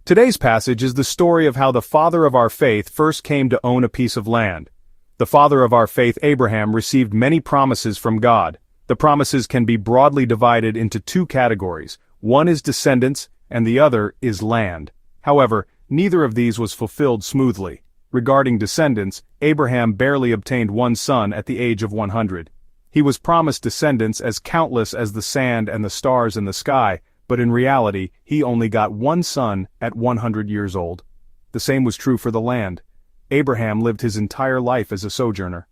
Today's passage is the story of how the father of our faith first came to own a piece of land. The father of our faith, Abraham, received many promises from God. The promises can be broadly divided into two categories. One is descendants, and the other is land. However, neither of these was fulfilled smoothly. Regarding descendants, Abraham barely obtained one son at the age of 100. He was promised descendants as countless as the sand and the stars in the sky, but in reality, he only got one son at 100 years old. The same was true for the land. Abraham lived his entire life as a sojourner.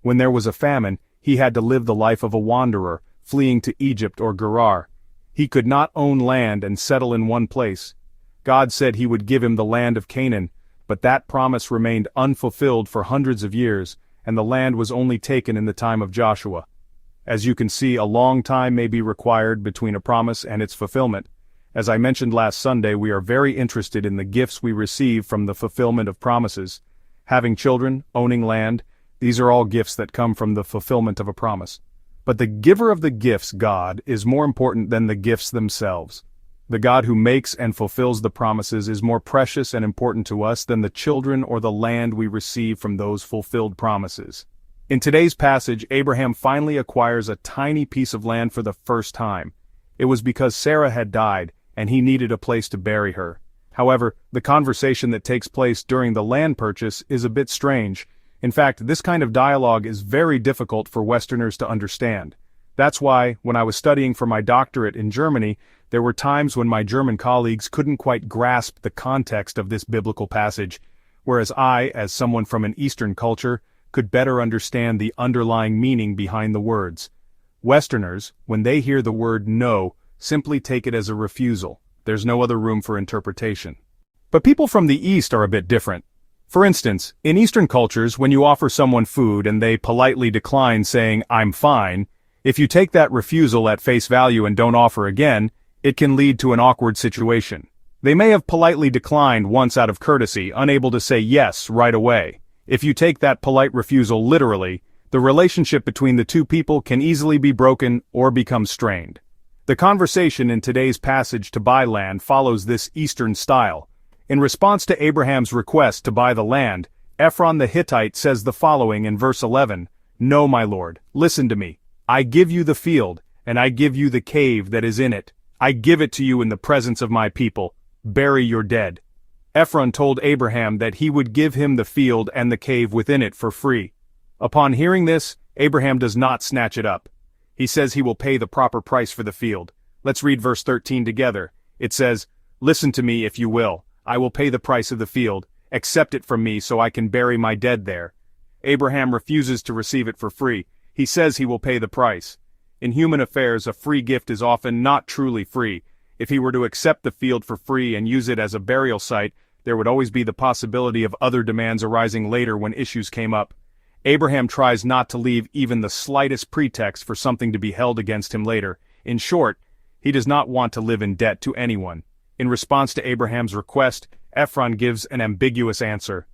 When there was a famine, he had to live the life of a wanderer, fleeing to Egypt or Gerar. He could not own land and settle in one place. God said he would give him the land of Canaan, but that promise remained unfulfilled for hundreds of years, and the land was only taken in the time of Joshua. As you can see, a long time may be required between a promise and its fulfillment. As I mentioned last Sunday, we are very interested in the gifts we receive from the fulfillment of promises. Having children, owning land, these are all gifts that come from the fulfillment of a promise. But the giver of the gifts, God, is more important than the gifts themselves. The God who makes and fulfills the promises is more precious and important to us than the children or the land we receive from those fulfilled promises. In today's passage, Abraham finally acquires a tiny piece of land for the first time. It was because Sarah had died, and he needed a place to bury her. However, the conversation that takes place during the land purchase is a bit strange. In fact, this kind of dialogue is very difficult for Westerners to understand. That's why, when I was studying for my doctorate in Germany, there were times when my German colleagues couldn't quite grasp the context of this biblical passage, whereas I, as someone from an Eastern culture, could better understand the underlying meaning behind the words. Westerners, when they hear the word no, simply take it as a refusal. There's no other room for interpretation. But people from the East are a bit different. For instance, in Eastern cultures, when you offer someone food and they politely decline saying, "I'm fine," if you take that refusal at face value and don't offer again, it can lead to an awkward situation. They may have politely declined once out of courtesy, unable to say yes right away. If you take that polite refusal literally, the relationship between the two people can easily be broken or become strained. The conversation in today's passage to buy land follows this Eastern style. In response to Abraham's request to buy the land, Ephron the Hittite says the following in verse 11, "No, my lord, listen to me. I give you the field, and I give you the cave that is in it. I give it to you in the presence of my people. Bury your dead." Ephron told Abraham that he would give him the field and the cave within it for free. Upon hearing this, Abraham does not snatch it up. He says he will pay the proper price for the field. Let's read verse 13 together. It says, "Listen to me if you will. I will pay the price of the field. Accept it from me so I can bury my dead there." Abraham refuses to receive it for free. He says he will pay the price. In human affairs, a free gift is often not truly free. If he were to accept the field for free and use it as a burial site, there would always be the possibility of other demands arising later when issues came up. Abraham tries not to leave even the slightest pretext for something to be held against him later. In short, he does not want to live in debt to anyone. In response to Abraham's request, Ephron gives an ambiguous answer.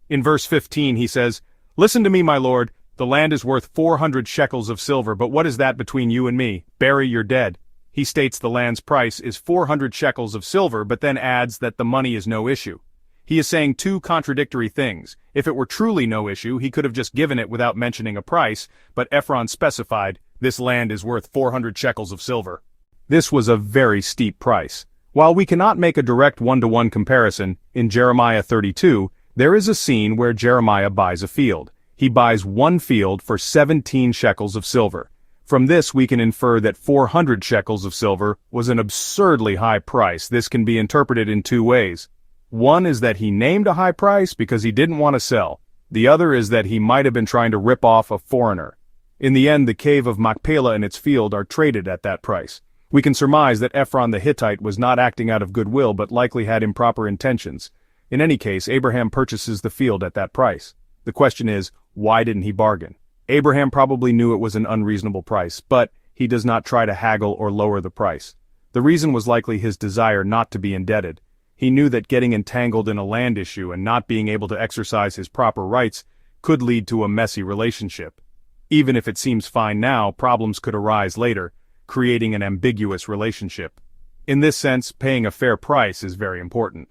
In verse 15 he says, "Listen to me, my lord. The land is worth 400 shekels of silver, but what is that between you and me? Bury your dead." He states the land's price is 400 shekels of silver, but then adds that the money is no issue. He is saying two contradictory things. If it were truly no issue, he could have just given it without mentioning a price, but Ephron specified, "This land is worth 400 shekels of silver." This was a very steep price. While we cannot make a direct one-to-one comparison, in Jeremiah 32, there is a scene where Jeremiah buys a field. He buys one field for 17 shekels of silver. From this we can infer that 400 shekels of silver was an absurdly high price. This can be interpreted in two ways. One is that he named a high price because he didn't want to sell. The other is that he might have been trying to rip off a foreigner. In the end, the cave of Machpelah and its field are traded at that price. We can surmise that Ephron the Hittite was not acting out of goodwill but likely had improper intentions. In any case, Abraham purchases the field at that price. The question is, why didn't he bargain? Abraham probably knew it was an unreasonable price, but he does not try to haggle or lower the price. The reason was likely his desire not to be indebted. He knew that getting entangled in a land issue and not being able to exercise his proper rights could lead to a messy relationship. Even if it seems fine now, problems could arise later, creating an ambiguous relationship. In this sense, paying a fair price is very important.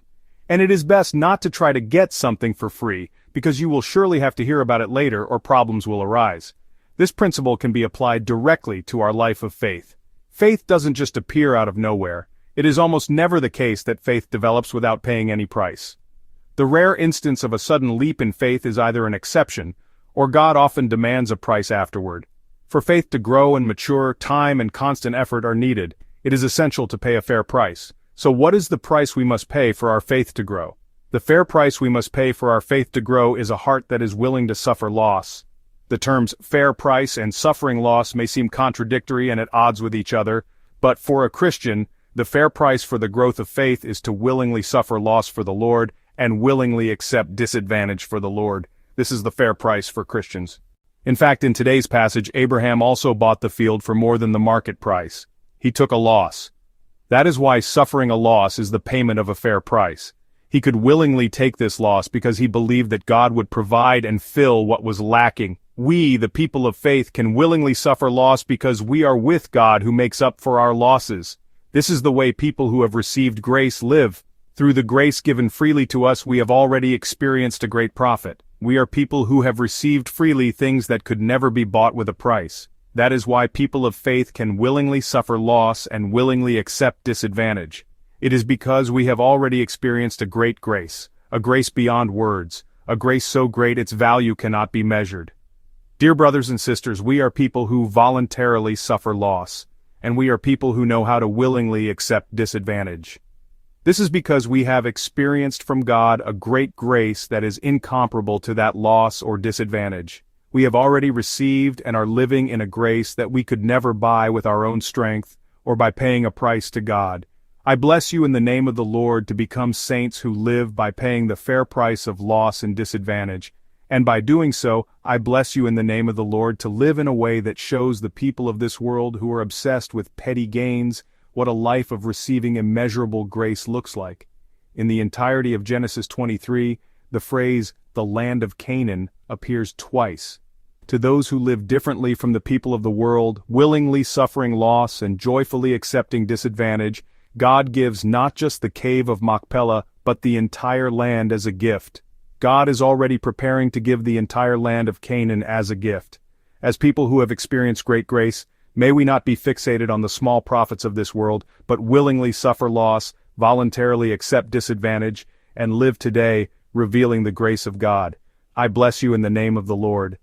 And it is best not to try to get something for free, because you will surely have to hear about it later or problems will arise. This principle can be applied directly to our life of faith. Faith doesn't just appear out of nowhere. It is almost never the case that faith develops without paying any price. The rare instance of a sudden leap in faith is either an exception, or God often demands a price afterward. For faith to grow and mature, time and constant effort are needed. It is essential to pay a fair price. So what is the price we must pay for our faith to grow? The fair price we must pay for our faith to grow is a heart that is willing to suffer loss. The terms fair price and suffering loss may seem contradictory and at odds with each other, but for a Christian, the fair price for the growth of faith is to willingly suffer loss for the Lord and willingly accept disadvantage for the Lord. This is the fair price for Christians. In fact, in today's passage, Abraham also bought the field for more than the market price. He took a loss. That is why suffering a loss is the payment of a fair price. He could willingly take this loss because he believed that God would provide and fill what was lacking. We, the people of faith, can willingly suffer loss because we are with God who makes up for our losses. This is the way people who have received grace live. Through the grace given freely to us, we have already experienced a great profit. We are people who have received freely things that could never be bought with a price. That is why people of faith can willingly suffer loss and willingly accept disadvantage. It is because we have already experienced a great grace, a grace beyond words, a grace so great its value cannot be measured. Dear brothers and sisters, we are people who voluntarily suffer loss, and we are people who know how to willingly accept disadvantage. This is because we have experienced from God a great grace that is incomparable to that loss or disadvantage. We have already received and are living in a grace that we could never buy with our own strength or by paying a price to God. I bless you in the name of the Lord to become saints who live by paying the fair price of loss and disadvantage, and by doing so, I bless you in the name of the Lord to live in a way that shows the people of this world who are obsessed with petty gains what a life of receiving immeasurable grace looks like. In the entirety of Genesis 23, the phrase, the land of Canaan, appears twice. To those who live differently from the people of the world, willingly suffering loss and joyfully accepting disadvantage, God gives not just the cave of Machpelah, but the entire land as a gift. God is already preparing to give the entire land of Canaan as a gift. As people who have experienced great grace, may we not be fixated on the small profits of this world, but willingly suffer loss, voluntarily accept disadvantage, and live today, revealing the grace of God. I bless you in the name of the Lord.